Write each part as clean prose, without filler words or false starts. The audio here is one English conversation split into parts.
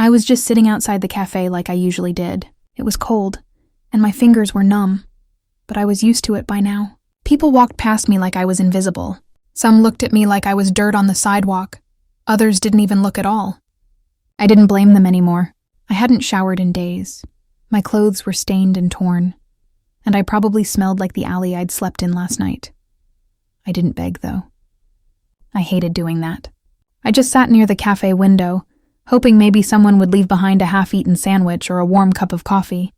I was just sitting outside the cafe like I usually did. It was cold, and my fingers were numb, but I was used to it by now. People walked past me like I was invisible. Some looked at me like I was dirt on the sidewalk. Others didn't even look at all. I didn't blame them anymore. I hadn't showered in days. My clothes were stained and torn, and I probably smelled like the alley I'd slept in last night. I didn't beg, though. I hated doing that. I just sat near the cafe window, hoping maybe someone would leave behind a half-eaten sandwich or a warm cup of coffee.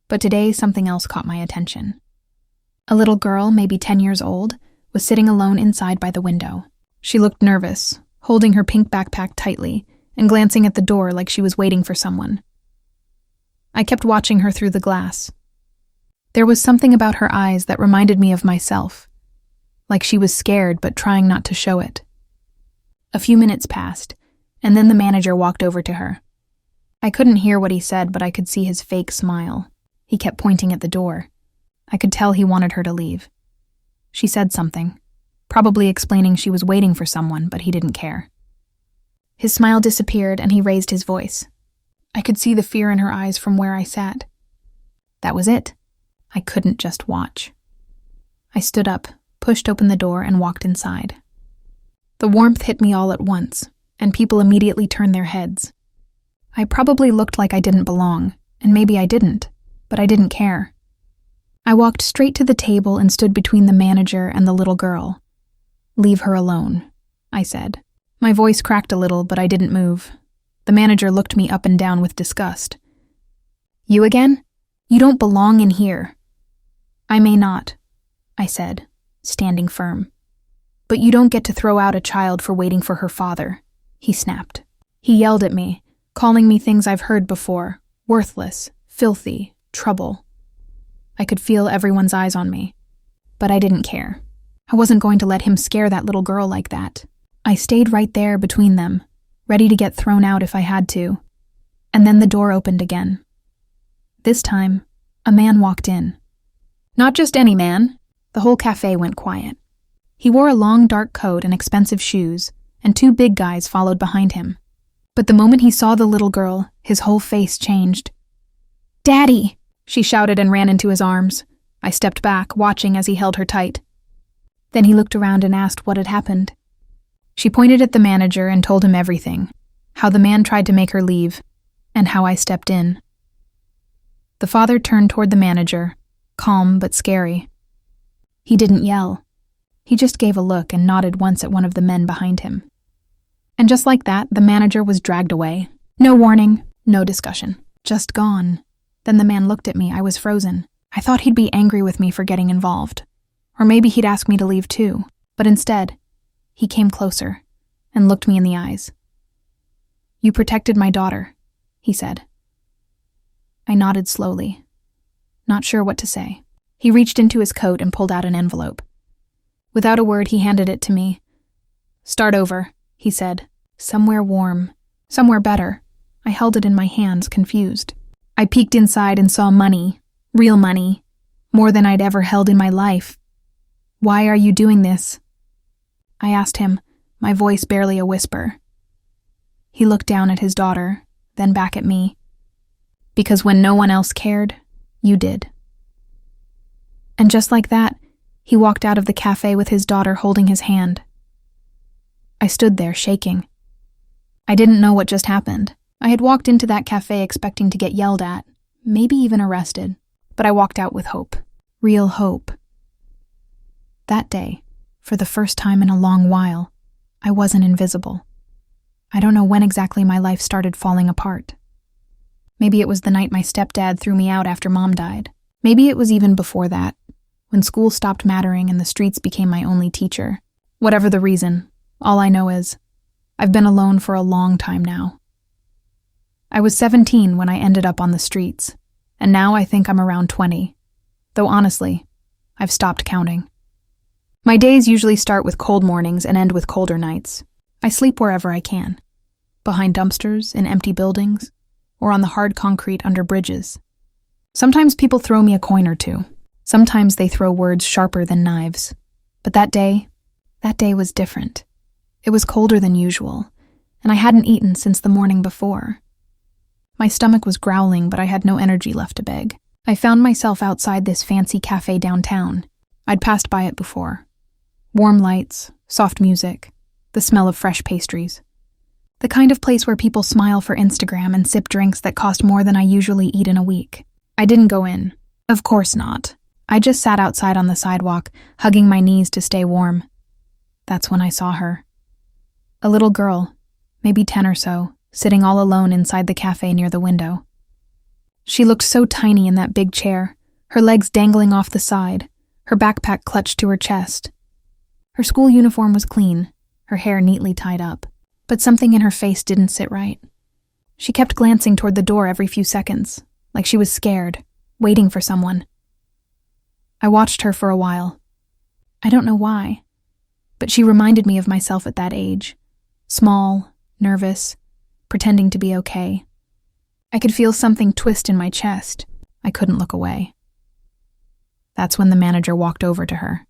But today, something else caught my attention. A little girl, maybe 10 years old, was sitting alone inside by the window. She looked nervous, holding her pink backpack tightly and glancing at the door like she was waiting for someone. I kept watching her through the glass. There was something about her eyes that reminded me of myself, like she was scared but trying not to show it. A few minutes passed, and then the manager walked over to her. I couldn't hear what he said, but I could see his fake smile. He kept pointing at the door. I could tell he wanted her to leave. She said something, probably explaining she was waiting for someone, but he didn't care. His smile disappeared and he raised his voice. I could see the fear in her eyes from where I sat. That was it. I couldn't just watch. I stood up, pushed open the door, and walked inside. The warmth hit me all at once, and people immediately turned their heads. I probably looked like I didn't belong, and maybe I didn't, but I didn't care. I walked straight to the table and stood between the manager and the little girl. "Leave her alone," I said. My voice cracked a little, but I didn't move. The manager looked me up and down with disgust. "You again? You don't belong in here." "I may not," I said, standing firm. "But you don't get to throw out a child for waiting for her father," he snapped. He yelled at me, calling me things I've heard before: worthless, filthy, trouble. I could feel everyone's eyes on me, but I didn't care. I wasn't going to let him scare that little girl like that. I stayed right there between them, ready to get thrown out if I had to. And then the door opened again. This time, a man walked in. Not just any man. The whole cafe went quiet. He wore a long dark coat and expensive shoes, and two big guys followed behind him. But the moment he saw the little girl, his whole face changed. "Daddy!" she shouted and ran into his arms. I stepped back, watching as he held her tight. Then he looked around and asked what had happened. She pointed at the manager and told him everything, how the man tried to make her leave, and how I stepped in. The father turned toward the manager, calm but scary. He didn't yell. He just gave a look and nodded once at one of the men behind him. And just like that, the manager was dragged away. No warning, no discussion, just gone. Then the man looked at me. I was frozen. I thought he'd be angry with me for getting involved. Or maybe he'd ask me to leave too. But instead, he came closer and looked me in the eyes. "You protected my daughter," he said. I nodded slowly, not sure what to say. He reached into his coat and pulled out an envelope. Without a word, he handed it to me. "Start over," he said. "Somewhere warm, somewhere better." I held it in my hands, confused. I peeked inside and saw money, real money, more than I'd ever held in my life. "Why are you doing this?" I asked him, my voice barely a whisper. He looked down at his daughter, then back at me. "Because when no one else cared, you did." And just like that, he walked out of the cafe with his daughter holding his hand. I stood there, shaking. I didn't know what just happened. I had walked into that cafe expecting to get yelled at, maybe even arrested, but I walked out with hope. Real hope. That day, for the first time in a long while, I wasn't invisible. I don't know when exactly my life started falling apart. Maybe it was the night my stepdad threw me out after Mom died. Maybe it was even before that, when school stopped mattering and the streets became my only teacher. Whatever the reason, all I know is, I've been alone for a long time now. I was 17 when I ended up on the streets, and now I think I'm around 20. Though honestly, I've stopped counting. My days usually start with cold mornings and end with colder nights. I sleep wherever I can, behind dumpsters, in empty buildings, or on the hard concrete under bridges. Sometimes people throw me a coin or two. Sometimes they throw words sharper than knives. But that day was different. It was colder than usual, and I hadn't eaten since the morning before. My stomach was growling, but I had no energy left to beg. I found myself outside this fancy cafe downtown. I'd passed by it before. Warm lights, soft music, the smell of fresh pastries. The kind of place where people smile for Instagram and sip drinks that cost more than I usually eat in a week. I didn't go in. Of course not. I just sat outside on the sidewalk, hugging my knees to stay warm. That's when I saw her. A little girl, maybe 10 or so, sitting all alone inside the cafe near the window. She looked so tiny in that big chair, her legs dangling off the side, her backpack clutched to her chest. Her school uniform was clean, her hair neatly tied up, but something in her face didn't sit right. She kept glancing toward the door every few seconds, like she was scared, waiting for someone. I watched her for a while. I don't know why, but she reminded me of myself at that age. Small, nervous, pretending to be okay. I could feel something twist in my chest. I couldn't look away. That's when the manager walked over to her.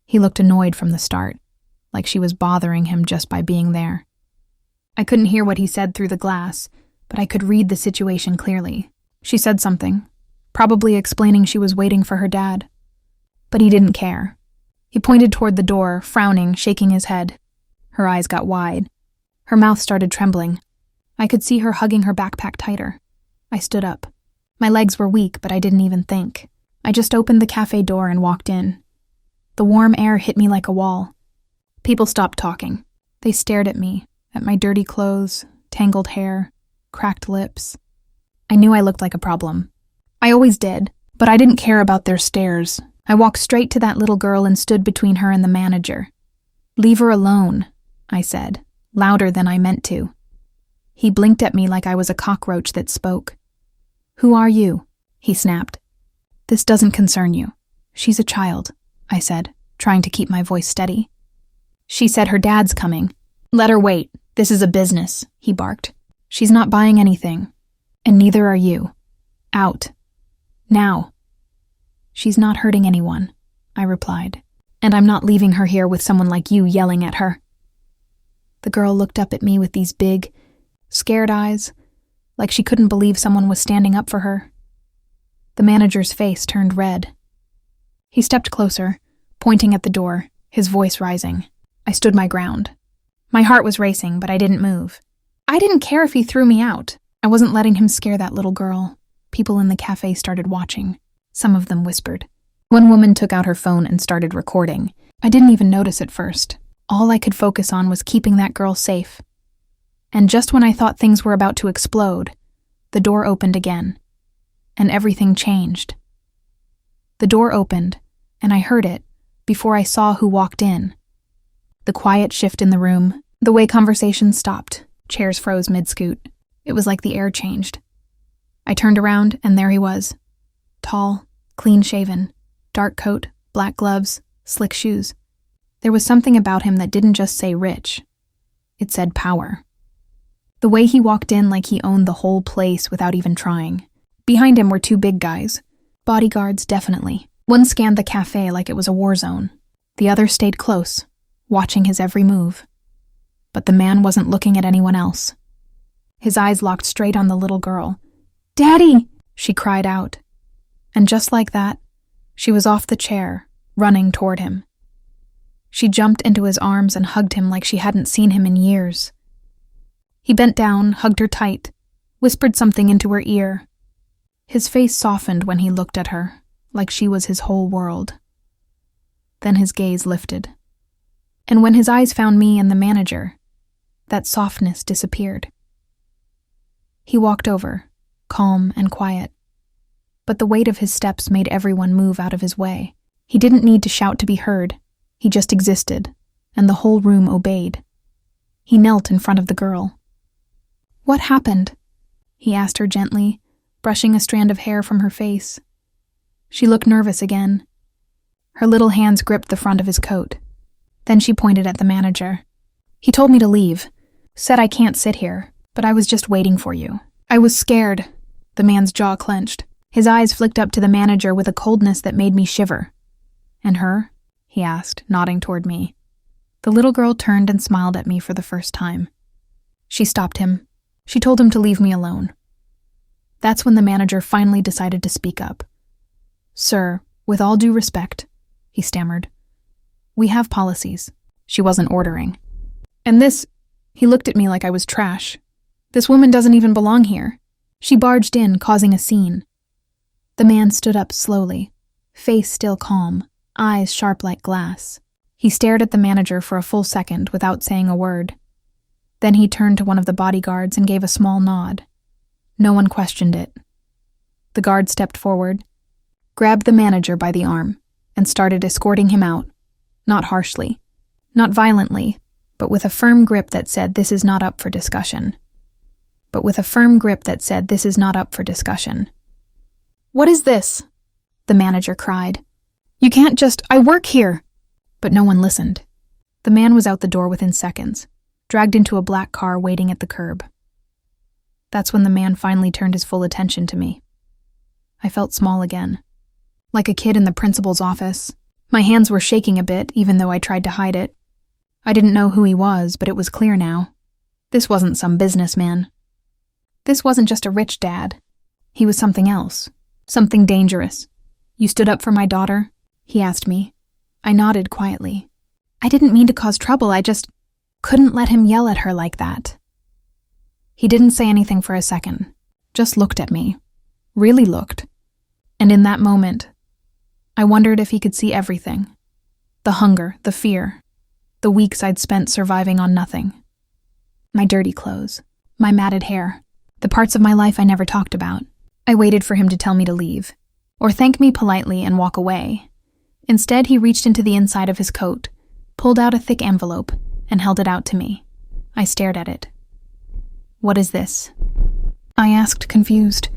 He looked annoyed from the start, like she was bothering him just by being there. I couldn't hear what he said through the glass, but I could read the situation clearly. She said something, probably explaining she was waiting for her dad. But he didn't care. He pointed toward the door, frowning, shaking his head. Her eyes got wide. Her mouth started trembling. I could see her hugging her backpack tighter. I stood up. My legs were weak, but I didn't even think. I just opened the cafe door and walked in. The warm air hit me like a wall. People stopped talking. They stared at me, at my dirty clothes, tangled hair, cracked lips. I knew I looked like a problem. I always did, but I didn't care about their stares. I walked straight to that little girl and stood between her and the manager. "Leave her alone," I said, louder than I meant to. He blinked at me like I was a cockroach that spoke. "Who are you?" he snapped. "This doesn't concern you. She's a child," I said, trying to keep my voice steady. "She said her dad's coming." "Let her wait. This is a business," he barked. "She's not buying anything, and neither are you. Out. Now." "She's not hurting anyone," I replied, "and I'm not leaving her here with someone like you yelling at her." The girl looked up at me with these big, scared eyes, like she couldn't believe someone was standing up for her. The manager's face turned red. He stepped closer, pointing at the door, his voice rising. I stood my ground. My heart was racing, but I didn't move. I didn't care if he threw me out. I wasn't letting him scare that little girl. People in the cafe started watching. Some of them whispered. One woman took out her phone and started recording. I didn't even notice at first. All I could focus on was keeping that girl safe. And just when I thought things were about to explode, the door opened again, and everything changed. The door opened, and I heard it before I saw who walked in. The quiet shift in the room, the way conversations stopped, chairs froze mid-scoot. It was like the air changed. I turned around, and there he was. Tall, clean-shaven, dark coat, black gloves, slick shoes. There was something about him that didn't just say rich. It said power. The way he walked in like he owned the whole place without even trying. Behind him were two big guys. Bodyguards, definitely. One scanned the cafe like it was a war zone. The other stayed close, watching his every move. But the man wasn't looking at anyone else. His eyes locked straight on the little girl. "Daddy!" she cried out. And just like that, she was off the chair, running toward him. She jumped into his arms and hugged him like she hadn't seen him in years. He bent down, hugged her tight, whispered something into her ear. His face softened when he looked at her, like she was his whole world. Then his gaze lifted. And when his eyes found me and the manager, that softness disappeared. He walked over, calm and quiet. But the weight of his steps made everyone move out of his way. He didn't need to shout to be heard. He just existed, and the whole room obeyed. He knelt in front of the girl. "What happened?" he asked her gently, brushing a strand of hair from her face. She looked nervous again. Her little hands gripped the front of his coat. Then she pointed at the manager. "He told me to leave, said I can't sit here, but I was just waiting for you. I was scared." The man's jaw clenched. His eyes flicked up to the manager with a coldness that made me shiver. "And her?" he asked, nodding toward me. The little girl turned and smiled at me for the first time. She stopped him. She told him to leave me alone. That's when the manager finally decided to speak up. "Sir, with all due respect," he stammered. "We have policies." She wasn't ordering. "And this," he looked at me like I was trash. "This woman doesn't even belong here." She barged in, causing a scene. The man stood up slowly, face still calm, eyes sharp like glass. He stared at the manager for a full second without saying a word. Then he turned to one of the bodyguards and gave a small nod. No one questioned it. The guard stepped forward, grabbed the manager by the arm, and started escorting him out, not harshly, not violently, but with a firm grip that said this is not up for discussion. "What is this?" the manager cried. "You can't just— I work here!" But no one listened. The man was out the door within seconds, dragged into a black car waiting at the curb. That's when the man finally turned his full attention to me. I felt small again, like a kid in the principal's office. My hands were shaking a bit, even though I tried to hide it. I didn't know who he was, but it was clear now. This wasn't some businessman. This wasn't just a rich dad. He was something else, something dangerous. "You stood up for my daughter?" he asked me. I nodded quietly. "I didn't mean to cause trouble, I just couldn't let him yell at her like that." He didn't say anything for a second, just looked at me, really looked. And in that moment, I wondered if he could see everything. The hunger, the fear, the weeks I'd spent surviving on nothing. My dirty clothes, my matted hair, the parts of my life I never talked about. I waited for him to tell me to leave, or thank me politely and walk away. Instead, he reached into the inside of his coat, pulled out a thick envelope, and held it out to me. I stared at it. "What is this?" I asked, confused.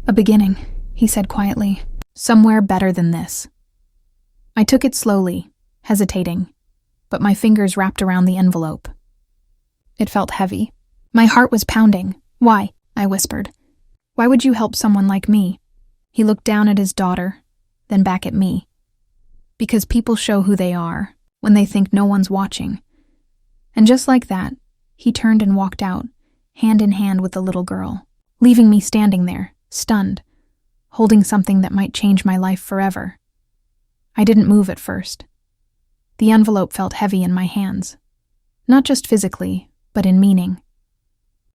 "A beginning," he said quietly. "Somewhere better than this." I took it slowly, hesitating, but my fingers wrapped around the envelope. It felt heavy. My heart was pounding. "Why?" I whispered. "Why would you help someone like me?" He looked down at his daughter, then back at me. "Because people show who they are when they think no one's watching." And just like that, he turned and walked out, hand in hand with the little girl, leaving me standing there, stunned, holding something that might change my life forever. I didn't move at first. The envelope felt heavy in my hands, not just physically, but in meaning.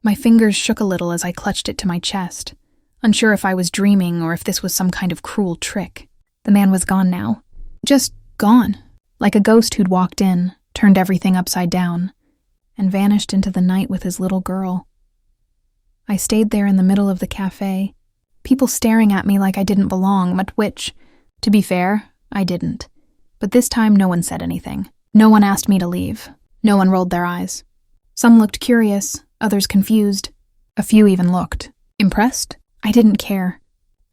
My fingers shook a little as I clutched it to my chest, unsure if I was dreaming or if this was some kind of cruel trick. The man was gone now. Just gone, like a ghost who'd walked in, turned everything upside down, and vanished into the night with his little girl. I stayed there in the middle of the cafe, people staring at me like I didn't belong, but which, to be fair, I didn't. But this time no one said anything. No one asked me to leave. No one rolled their eyes. Some looked curious, others confused. A few even looked impressed. I didn't care.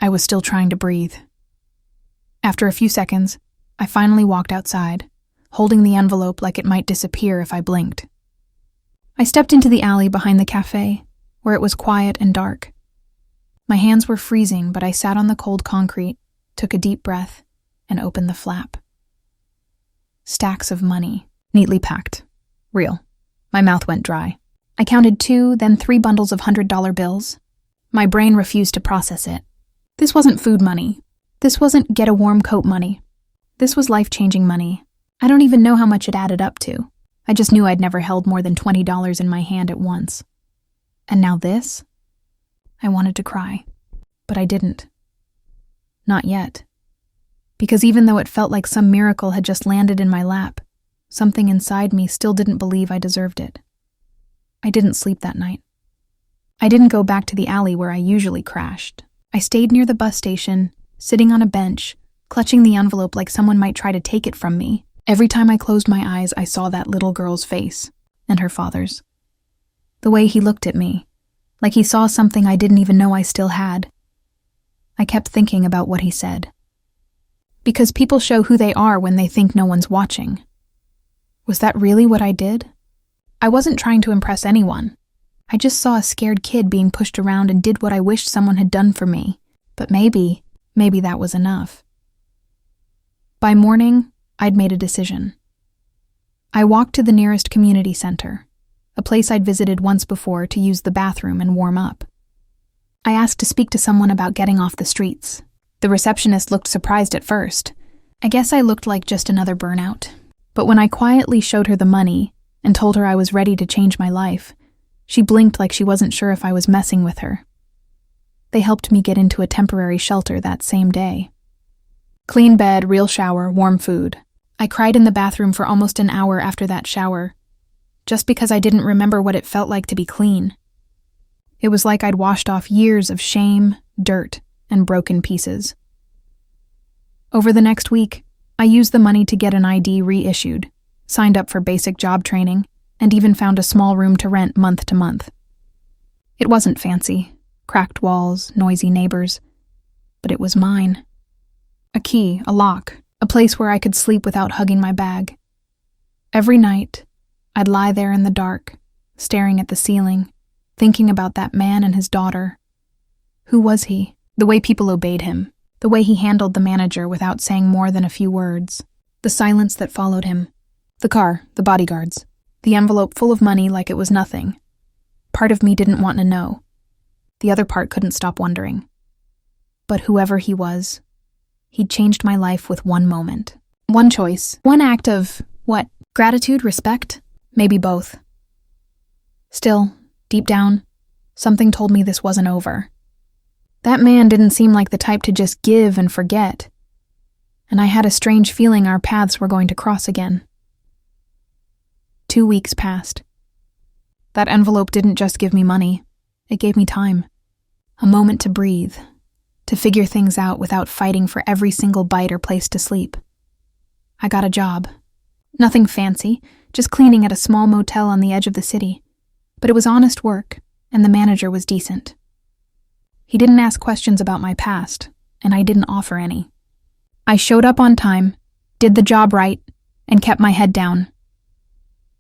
I was still trying to breathe. After a few seconds, I finally walked outside, holding the envelope like it might disappear if I blinked. I stepped into the alley behind the cafe, where it was quiet and dark. My hands were freezing, but I sat on the cold concrete, took a deep breath, and opened the flap. Stacks of money, neatly packed. Real. My mouth went dry. I counted 2, then 3 bundles of $100 bills. My brain refused to process it. This wasn't food money. This wasn't get a warm coat money. This was life-changing money. I don't even know how much it added up to. I just knew I'd never held more than $20 in my hand at once. And now this? I wanted to cry, but I didn't. Not yet. Because even though it felt like some miracle had just landed in my lap, something inside me still didn't believe I deserved it. I didn't sleep that night. I didn't go back to the alley where I usually crashed. I stayed near the bus station, sitting on a bench, clutching the envelope like someone might try to take it from me. Every time I closed my eyes, I saw that little girl's face, and her father's. The way he looked at me, like he saw something I didn't even know I still had. I kept thinking about what he said. Because people show who they are when they think no one's watching. Was that really what I did? I wasn't trying to impress anyone. I just saw a scared kid being pushed around and did what I wished someone had done for me. But maybe that was enough. By morning, I'd made a decision. I walked to the nearest community center, a place I'd visited once before to use the bathroom and warm up. I asked to speak to someone about getting off the streets. The receptionist looked surprised at first. I guess I looked like just another burnout. But when I quietly showed her the money and told her I was ready to change my life, she blinked like she wasn't sure if I was messing with her. They helped me get into a temporary shelter that same day. Clean bed, real shower, warm food. I cried in the bathroom for almost an hour after that shower, just because I didn't remember what it felt like to be clean. It was like I'd washed off years of shame, dirt, and broken pieces. Over the next week, I used the money to get an ID reissued, signed up for basic job training, and even found a small room to rent month to month. It wasn't fancy, cracked walls, noisy neighbors, but it was mine. A key, a lock, a place where I could sleep without hugging my bag. Every night, I'd lie there in the dark, staring at the ceiling, thinking about that man and his daughter. Who was he? The way people obeyed him, the way he handled the manager without saying more than a few words, the silence that followed him, the car, the bodyguards, the envelope full of money like it was nothing. Part of me didn't want to know. The other part couldn't stop wondering. But whoever he was, he'd changed my life with one moment. One choice. One act of, what? Gratitude, respect? Maybe both. Still, deep down, something told me this wasn't over. That man didn't seem like the type to just give and forget. And I had a strange feeling our paths were going to cross again. 2 weeks passed. That envelope didn't just give me money. It gave me time. A moment to breathe, to figure things out without fighting for every single bite or place to sleep. I got a job. Nothing fancy, just cleaning at a small motel on the edge of the city. But it was honest work, and the manager was decent. He didn't ask questions about my past, and I didn't offer any. I showed up on time, did the job right, and kept my head down.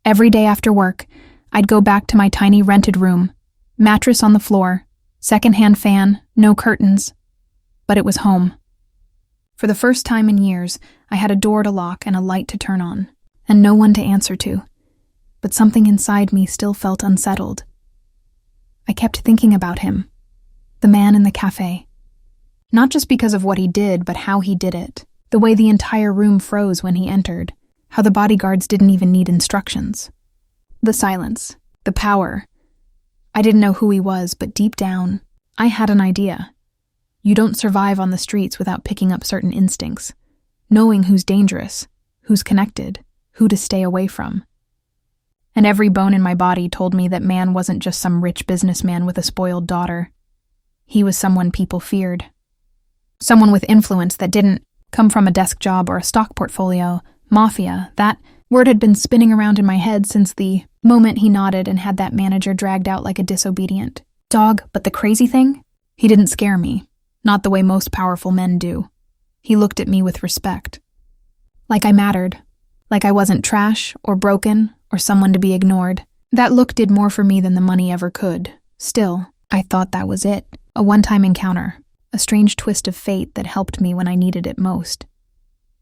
Every day after work, I'd go back to my tiny rented room, mattress on the floor, secondhand fan, no curtains. But it was home. For the first time in years, I had a door to lock and a light to turn on, and no one to answer to. But something inside me still felt unsettled. I kept thinking about him, the man in the cafe. Not just because of what he did, but how he did it. The way the entire room froze when he entered. How the bodyguards didn't even need instructions. The silence. The power. I didn't know who he was, but deep down, I had an idea. You don't survive on the streets without picking up certain instincts. Knowing who's dangerous, who's connected, who to stay away from. And every bone in my body told me that man wasn't just some rich businessman with a spoiled daughter. He was someone people feared. Someone with influence that didn't come from a desk job or a stock portfolio. Mafia, that word had been spinning around in my head since the moment he nodded and had that manager dragged out like a disobedient dog. But the crazy thing? He didn't scare me. Not the way most powerful men do. He looked at me with respect. Like I mattered. Like I wasn't trash or broken or someone to be ignored. That look did more for me than the money ever could. Still, I thought that was it. A one-time encounter. A strange twist of fate that helped me when I needed it most.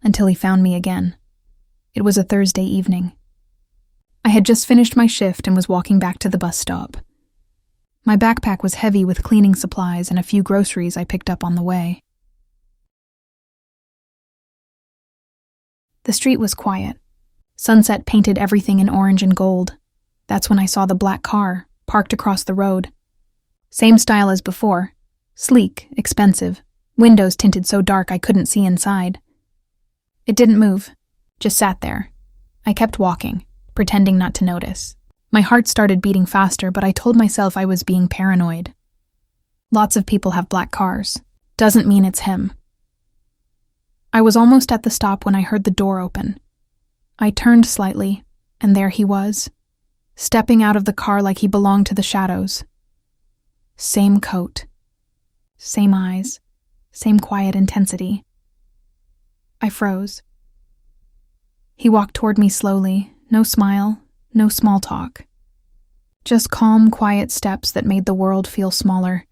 Until he found me again. It was a Thursday evening. I had just finished my shift and was walking back to the bus stop. My backpack was heavy with cleaning supplies and a few groceries I picked up on the way. The street was quiet. Sunset painted everything in orange and gold. That's when I saw the black car, parked across the road. Same style as before. Sleek, expensive, windows tinted so dark I couldn't see inside. It didn't move, just sat there. I kept walking, pretending not to notice. My heart started beating faster, but I told myself I was being paranoid. Lots of people have black cars. Doesn't mean it's him. I was almost at the stop when I heard the door open. I turned slightly, and there he was, stepping out of the car like he belonged to the shadows. Same coat. Same eyes. Same quiet intensity. I froze. He walked toward me slowly, no smile, no small talk. Just calm, quiet steps that made the world feel smaller.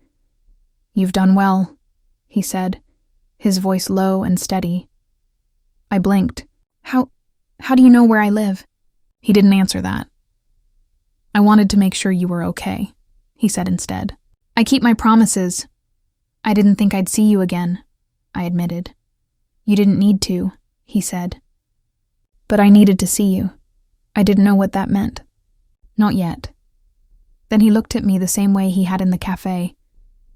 "You've done well," he said, his voice low and steady. I blinked. How do you know where I live?" He didn't answer that. "I wanted to make sure you were okay," he said instead. I keep my promises. I didn't think I'd see you again, I admitted. You didn't need to, he said. But I needed to see you. I didn't know what that meant. Not yet. Then he looked at me the same way he had in the cafe,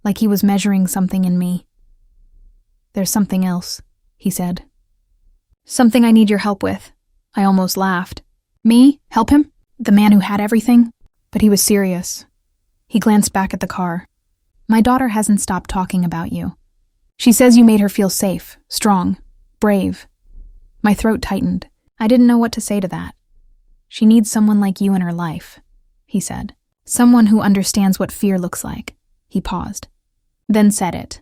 like he was measuring something in me. There's something else, he said. Something I need your help with. I almost laughed. Me? Help him? The man who had everything? But he was serious. He glanced back at the car. My daughter hasn't stopped talking about you. She says you made her feel safe, strong, brave. My throat tightened. I didn't know what to say to that. She needs someone like you in her life, he said. Someone who understands what fear looks like. He paused. Then said it.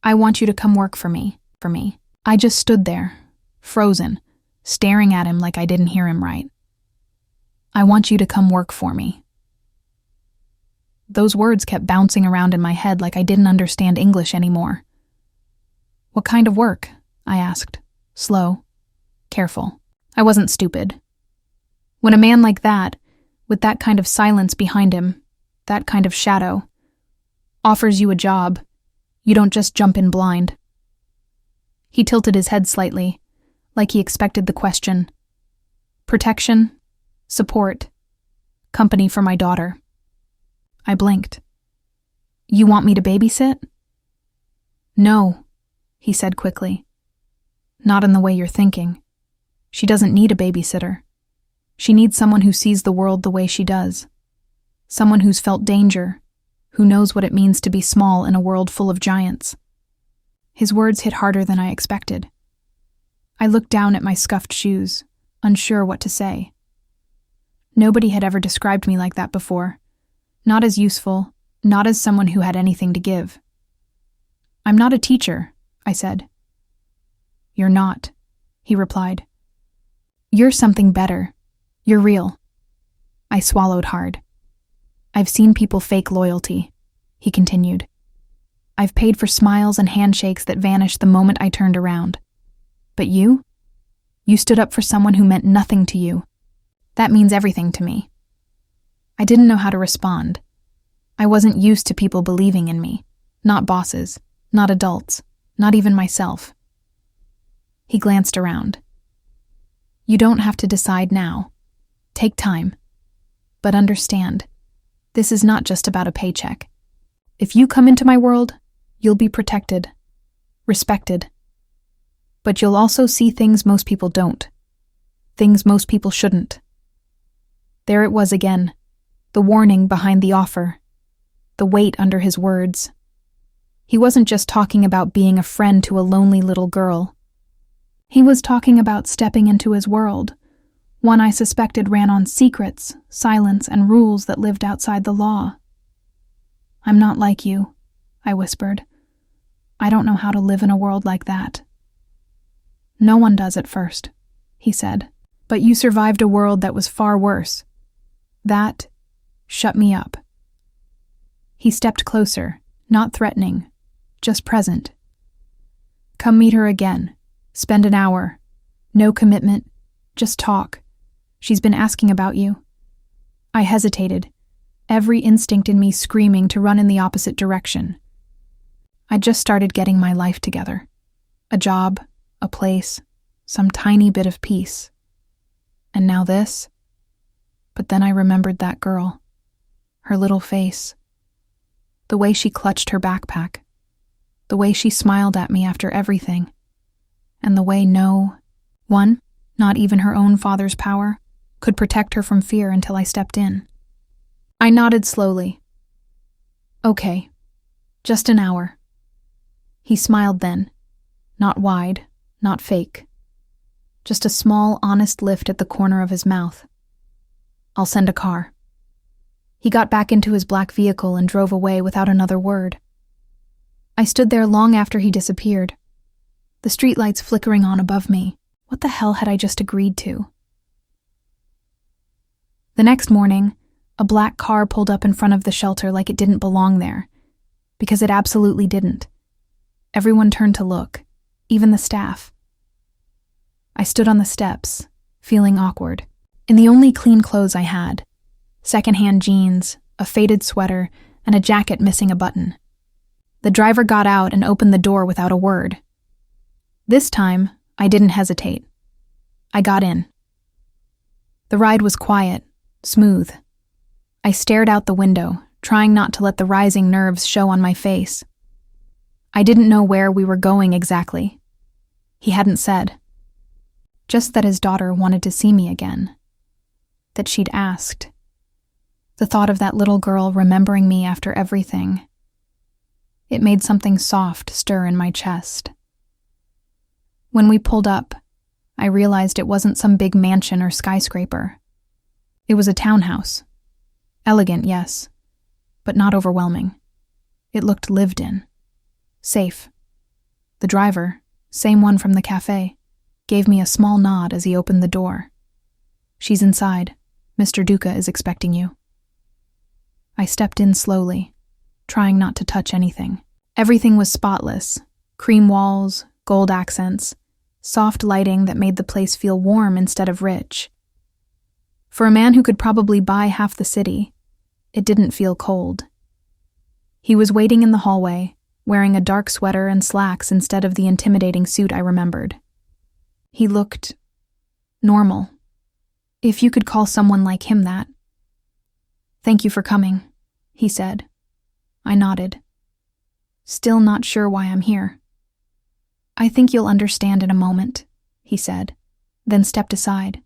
I want you to come work for me. I just stood there, frozen, staring at him like I didn't hear him right. I want you to come work for me. Those words kept bouncing around in my head like I didn't understand English anymore. What kind of work? I asked. Slow, careful. I wasn't stupid. When a man like that, with that kind of silence behind him, that kind of shadow, offers you a job, you don't just jump in blind. He tilted his head slightly, like he expected the question. Protection, support, company for my daughter. I blinked. You want me to babysit? No, he said quickly. Not in the way you're thinking. She doesn't need a babysitter. She needs someone who sees the world the way she does. Someone who's felt danger, who knows what it means to be small in a world full of giants. His words hit harder than I expected. I looked down at my scuffed shoes, unsure what to say. Nobody had ever described me like that before. Not as useful, not as someone who had anything to give. I'm not a teacher, I said. You're not, he replied. You're something better. You're real. I swallowed hard. I've seen people fake loyalty, he continued. I've paid for smiles and handshakes that vanished the moment I turned around. But you? You stood up for someone who meant nothing to you. That means everything to me. I didn't know how to respond. I wasn't used to people believing in me. Not bosses, not adults, not even myself. He glanced around. You don't have to decide now. Take time. But understand, this is not just about a paycheck. If you come into my world, you'll be protected, respected. But you'll also see things most people don't. Things most people shouldn't. There it was again, the warning behind the offer, the weight under his words. He wasn't just talking about being a friend to a lonely little girl. He was talking about stepping into his world, one I suspected ran on secrets, silence, and rules that lived outside the law. I'm not like you, I whispered. I don't know how to live in a world like that. No one does at first, he said, but you survived a world that was far worse. That shut me up. He stepped closer, not threatening, just present. Come meet her again. Spend an hour. No commitment, just talk. She's been asking about you. I hesitated, every instinct in me screaming to run in the opposite direction. I just started getting my life together. A job, a place, some tiny bit of peace. And now this? But then I remembered that girl, her little face, the way she clutched her backpack, the way she smiled at me after everything, and the way no one, not even her own father's power, could protect her from fear until I stepped in. I nodded slowly. Okay, just an hour. He smiled then, not wide, not fake, just a small, honest lift at the corner of his mouth. I'll send a car. He got back into his black vehicle and drove away without another word. I stood there long after he disappeared, the streetlights flickering on above me. What the hell had I just agreed to? The next morning, a black car pulled up in front of the shelter like it didn't belong there, because it absolutely didn't. Everyone turned to look, even the staff. I stood on the steps, feeling awkward, in the only clean clothes I had, secondhand jeans, a faded sweater, and a jacket missing a button. The driver got out and opened the door without a word. This time, I didn't hesitate. I got in. The ride was quiet, smooth. I stared out the window, trying not to let the rising nerves show on my face. I didn't know where we were going exactly. He hadn't said. Just that his daughter wanted to see me again. That she'd asked. The thought of that little girl remembering me after everything. It made something soft stir in my chest. When we pulled up, I realized it wasn't some big mansion or skyscraper. It was a townhouse. Elegant, yes, but not overwhelming. It looked lived in. Safe. The driver, same one from the cafe, gave me a small nod as he opened the door. "She's inside. Mr. Duca is expecting you." I stepped in slowly, trying not to touch anything. Everything was spotless. Cream walls, gold accents, soft lighting that made the place feel warm instead of rich. For a man who could probably buy half the city, it didn't feel cold. He was waiting in the hallway, wearing a dark sweater and slacks instead of the intimidating suit I remembered. He looked normal, if you could call someone like him that. "Thank you for coming," he said. I nodded. "Still not sure why I'm here." "I think you'll understand in a moment," he said, then stepped aside.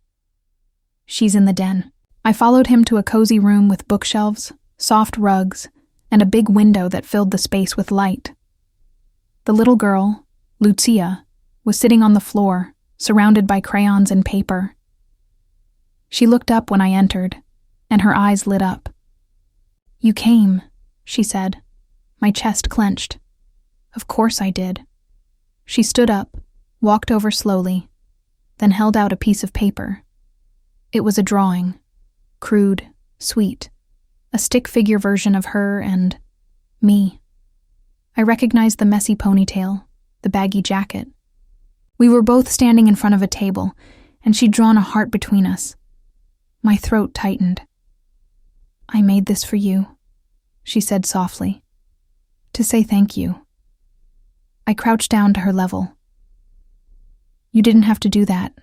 "She's in the den." I followed him to a cozy room with bookshelves, soft rugs, and a big window that filled the space with light. The little girl, Lucia, was sitting on the floor, surrounded by crayons and paper. She looked up when I entered, and her eyes lit up. "You came," she said. My chest clenched. "Of course I did." She stood up, walked over slowly, then held out a piece of paper. It was a drawing, crude, sweet, a stick figure version of her and me. I recognized the messy ponytail, the baggy jacket. We were both standing in front of a table, and she'd drawn a heart between us. My throat tightened. "I made this for you," she said softly, "to say thank you." I crouched down to her level. "You didn't have to do that."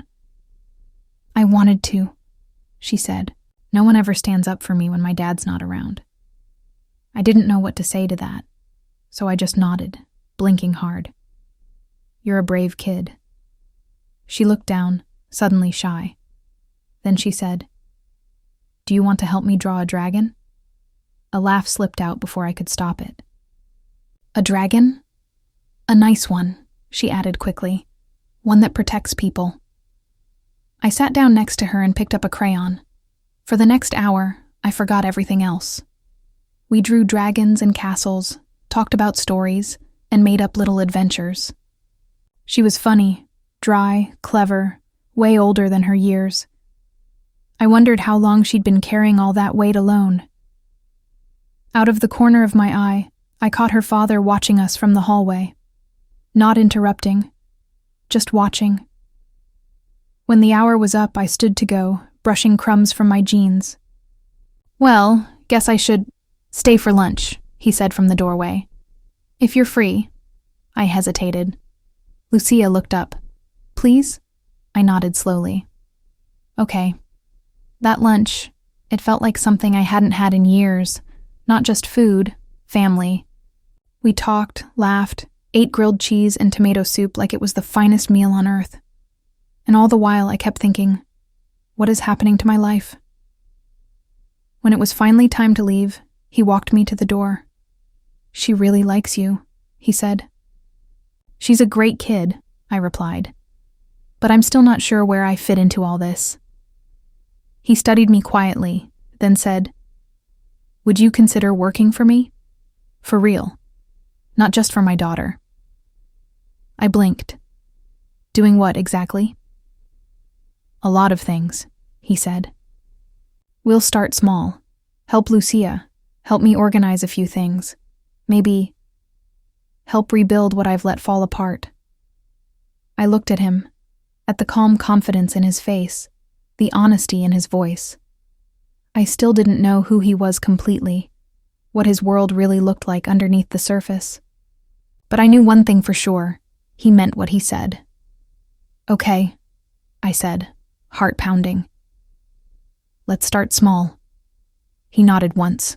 "I wanted to," she said. No one ever stands up for me when my dad's not around. I didn't know what to say to that, so I just nodded, blinking hard. "You're a brave kid." She looked down, suddenly shy. Then she said, "Do you want to help me draw a dragon?" A laugh slipped out before I could stop it. "A dragon? A nice one," she added quickly. "One that protects people." I sat down next to her and picked up a crayon. For the next hour, I forgot everything else. We drew dragons and castles, talked about stories, and made up little adventures. She was funny, dry, clever, way older than her years. I wondered how long she'd been carrying all that weight alone. Out of the corner of my eye, I caught her father watching us from the hallway. Not interrupting, just watching. When the hour was up, I stood to go, brushing crumbs from my jeans. "Well, guess I should stay for lunch," he said from the doorway. "If you're free." I hesitated. Lucia looked up. "Please?" I nodded slowly. "Okay." That lunch, it felt like something I hadn't had in years. Not just food, family. We talked, laughed, ate grilled cheese and tomato soup like it was the finest meal on earth. And all the while I kept thinking, what is happening to my life? When it was finally time to leave, he walked me to the door. "She really likes you," he said. "She's a great kid," I replied. "But I'm still not sure where I fit into all this." He studied me quietly, then said, "Would you consider working for me? For real. Not just for my daughter." I blinked. "Doing what exactly?" "A lot of things," he said. "We'll start small. Help Lucia. Help me organize a few things. Maybe help rebuild what I've let fall apart." I looked at him, at the calm confidence in his face, the honesty in his voice. I still didn't know who he was completely, what his world really looked like underneath the surface. But I knew one thing for sure. He meant what he said. "Okay," I said, heart pounding. "Let's start small." He nodded once.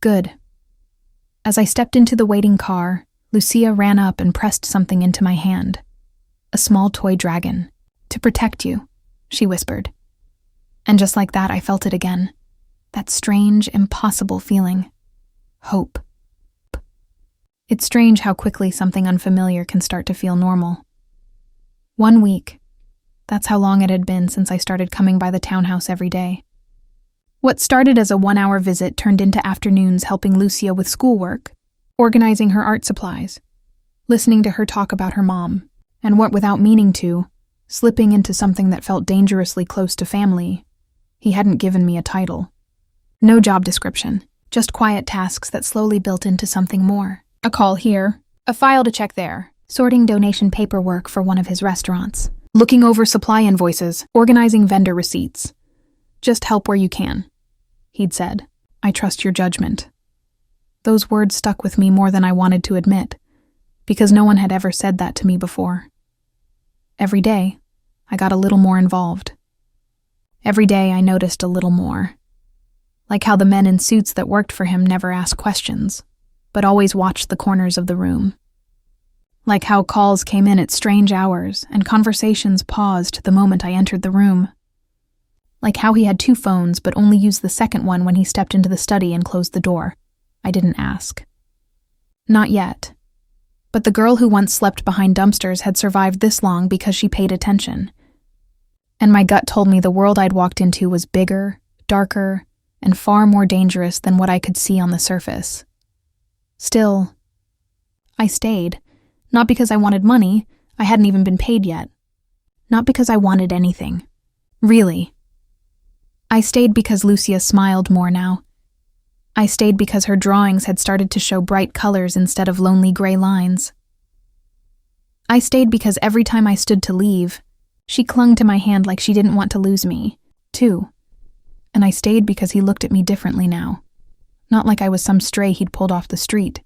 "Good." As I stepped into the waiting car, Lucia ran up and pressed something into my hand. "A small toy dragon. To protect you," she whispered. And just like that, I felt it again. That strange, impossible feeling. Hope. It's strange how quickly something unfamiliar can start to feel normal. 1 week. That's how long it had been since I started coming by the townhouse every day. What started as a 1-hour visit turned into afternoons helping Lucia with schoolwork, organizing her art supplies, listening to her talk about her mom, and what, without meaning to, slipping into something that felt dangerously close to family. He hadn't given me a title. No job description, just quiet tasks that slowly built into something more. A call here, a file to check there, sorting donation paperwork for one of his restaurants, looking over supply invoices, organizing vendor receipts. "Just help where you can," he'd said. "I trust your judgment." Those words stuck with me more than I wanted to admit, because no one had ever said that to me before. Every day, I got a little more involved. Every day, I noticed a little more. Like how the men in suits that worked for him never asked questions, but always watched the corners of the room. Like how calls came in at strange hours and conversations paused the moment I entered the room. Like how he had 2 phones but only used the second one when he stepped into the study and closed the door. I didn't ask. Not yet. But the girl who once slept behind dumpsters had survived this long because she paid attention. And my gut told me the world I'd walked into was bigger, darker, and far more dangerous than what I could see on the surface. Still, I stayed. Not because I wanted money, I hadn't even been paid yet. Not because I wanted anything. Really. I stayed because Lucia smiled more now. I stayed because her drawings had started to show bright colors instead of lonely gray lines. I stayed because every time I stood to leave, she clung to my hand like she didn't want to lose me, too. And I stayed because he looked at me differently now. Not like I was some stray he'd pulled off the street,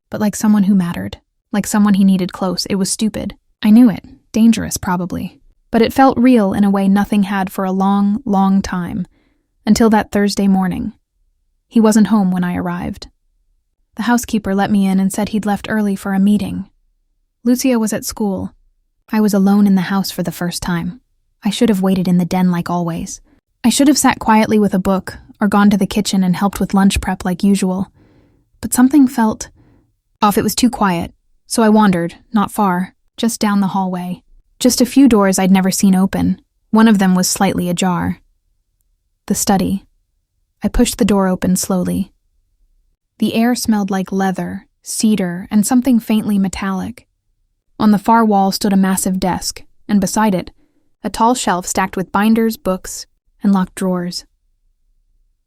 but like someone who mattered, like someone he needed close. It was stupid. I knew it. Dangerous, probably. But it felt real in a way nothing had for a long, long time, until that Thursday morning. He wasn't home when I arrived. The housekeeper let me in and said he'd left early for a meeting. Lucia was at school. I was alone in the house for the first time. I should have waited in the den like always. I should have sat quietly with a book, or gone to the kitchen and helped with lunch prep like usual. But something felt off. It was too quiet, so I wandered, not far, just down the hallway. Just a few doors I'd never seen open. One of them was slightly ajar. The study. I pushed the door open slowly. The air smelled like leather, cedar, and something faintly metallic. On the far wall stood a massive desk, and beside it, a tall shelf stacked with binders, books, and locked drawers.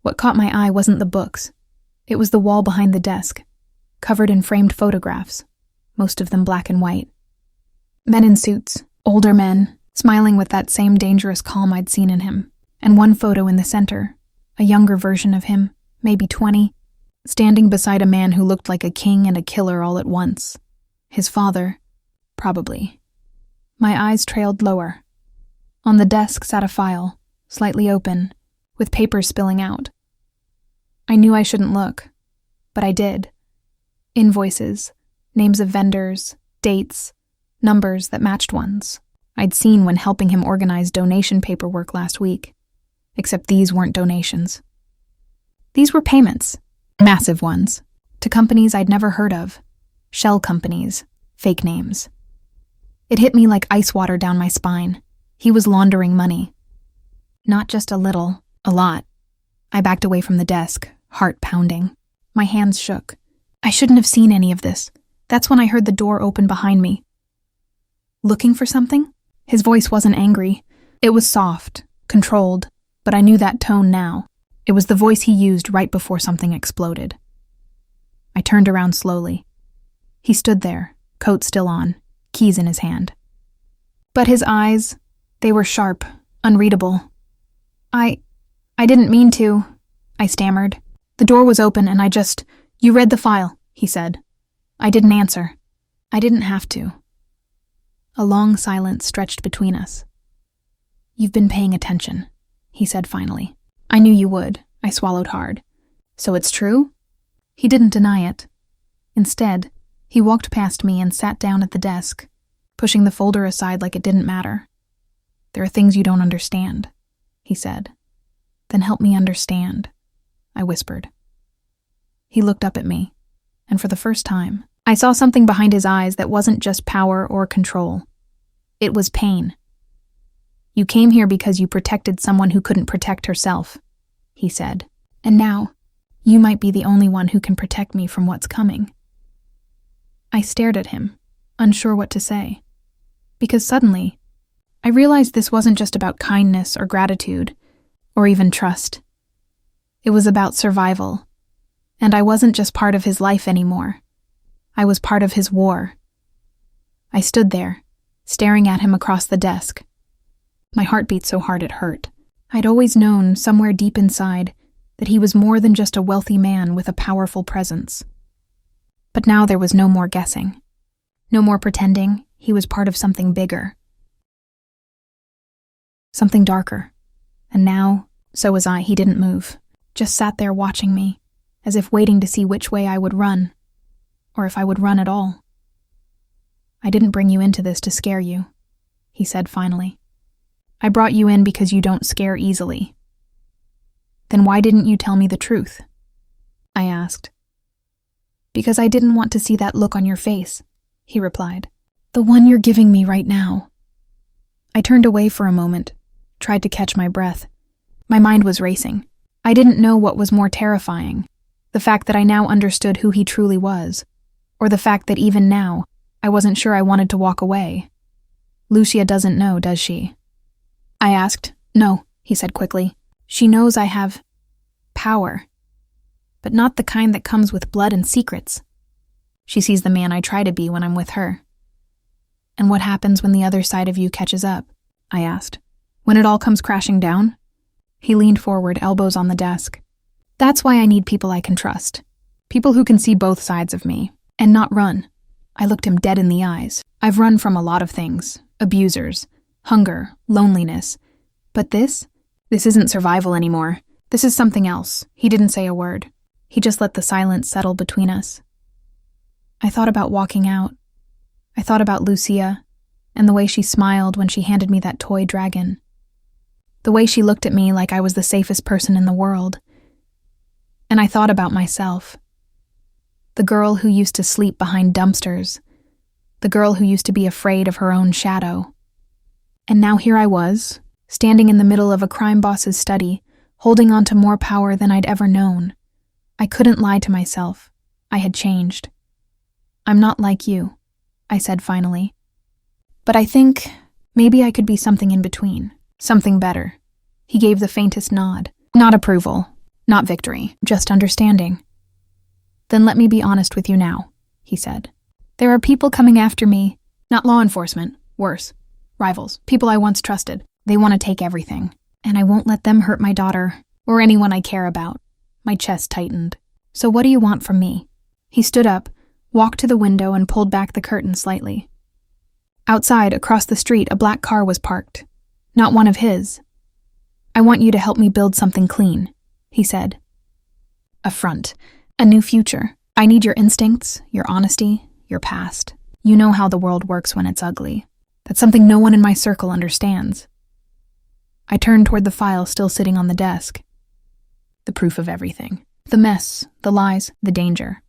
What caught my eye wasn't the books. It was the wall behind the desk, covered in framed photographs, most of them black and white. Men in suits, older men, smiling with that same dangerous calm I'd seen in him, and one photo in the center, a younger version of him, maybe 20, standing beside a man who looked like a king and a killer all at once. His father, probably. My eyes trailed lower. On the desk sat a file, slightly open, with papers spilling out. I knew I shouldn't look, but I did. Invoices, names of vendors, dates, numbers that matched ones I'd seen when helping him organize donation paperwork last week. Except these weren't donations. These were payments, massive ones, to companies I'd never heard of, shell companies, fake names. It hit me like ice water down my spine. He was laundering money. Not just a little, a lot. I backed away from the desk, heart pounding. My hands shook. I shouldn't have seen any of this. That's when I heard the door open behind me. Looking for something? His voice wasn't angry. It was soft, controlled, but I knew that tone now. It was the voice he used right before something exploded. I turned around slowly. He stood there, coat still on, keys in his hand. But his eyes, they were sharp, unreadable. I didn't mean to, I stammered. The door was open and "You read the file," he said. I didn't answer. I didn't have to. A long silence stretched between us. "You've been paying attention," he said finally. "I knew you would." I swallowed hard. "So it's true?" He didn't deny it. Instead, he walked past me and sat down at the desk, pushing the folder aside like it didn't matter. "There are things you don't understand," he said. "Then help me understand," I whispered. He looked up at me, and for the first time, I saw something behind his eyes that wasn't just power or control. It was pain. "You came here because you protected someone who couldn't protect herself," he said. "And now, you might be the only one who can protect me from what's coming." I stared at him, unsure what to say, because suddenly, I realized this wasn't just about kindness or gratitude, or even trust. It was about survival, and I wasn't just part of his life anymore. I was part of his war. I stood there, staring at him across the desk. My heart beat so hard it hurt. I'd always known, somewhere deep inside, that he was more than just a wealthy man with a powerful presence. But now there was no more guessing. No more pretending. He was part of something bigger. Something darker. And now, so was I. He didn't move. Just sat there watching me, as if waiting to see which way I would run, or if I would run at all. "I didn't bring you into this to scare you," he said finally. "I brought you in because you don't scare easily." "Then why didn't you tell me the truth?" I asked. "Because I didn't want to see that look on your face," he replied. "The one you're giving me right now." I turned away for a moment, tried to catch my breath. My mind was racing. I didn't know what was more terrifying, the fact that I now understood who he truly was, or the fact that even now, I wasn't sure I wanted to walk away. "Lucia doesn't know, does she?" I asked. "No," he said quickly. "She knows I have power, but not the kind that comes with blood and secrets. She sees the man I try to be when I'm with her." "And what happens when the other side of you catches up?" I asked. "When it all comes crashing down?" He leaned forward, elbows on the desk. "That's why I need people I can trust. People who can see both sides of me, and not run." I looked him dead in the eyes. "I've run from a lot of things. Abusers, hunger, loneliness. But this isn't survival anymore. This is something else." He didn't say a word. He just let the silence settle between us. I thought about walking out. I thought about Lucia, and the way she smiled when she handed me that toy dragon. The way she looked at me like I was the safest person in the world. And I thought about myself. The girl who used to sleep behind dumpsters. The girl who used to be afraid of her own shadow. And now here I was, standing in the middle of a crime boss's study, holding on to more power than I'd ever known. I couldn't lie to myself. I had changed. "I'm not like you," I said finally. "But I think maybe I could be something in between. Something better." He gave the faintest nod. Not approval, not victory, just understanding. "Then let me be honest with you now," he said. "There are people coming after me, not law enforcement, worse. Rivals, people I once trusted. They want to take everything. And I won't let them hurt my daughter, or anyone I care about." My chest tightened. "So what do you want from me?" He stood up, walked to the window and pulled back the curtain slightly. Outside, across the street, a black car was parked. Not one of his. "I want you to help me build something clean," he said. "A front. A new future. I need your instincts, your honesty, your past. You know how the world works when it's ugly. That's something no one in my circle understands." I turned toward the file still sitting on the desk. The proof of everything. The mess, the lies, the danger.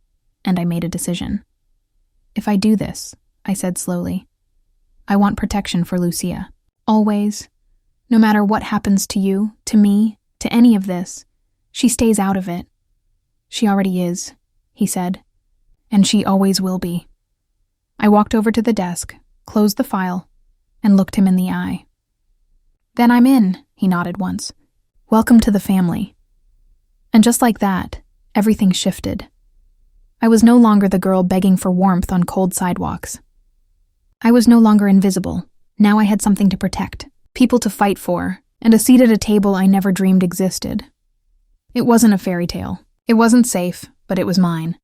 And I made a decision. "If I do this," I said slowly, "I want protection for Lucia. Always. No matter what happens to you, to me, to any of this, she stays out of it." "She already is," he said. "And she always will be." I walked over to the desk, closed the file, and looked him in the eye. "Then I'm in," he nodded once. "Welcome to the family." And just like that, everything shifted. I was no longer the girl begging for warmth on cold sidewalks. I was no longer invisible. Now I had something to protect, people to fight for, and a seat at a table I never dreamed existed. It wasn't a fairy tale. It wasn't safe, but it was mine.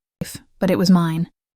But it was mine.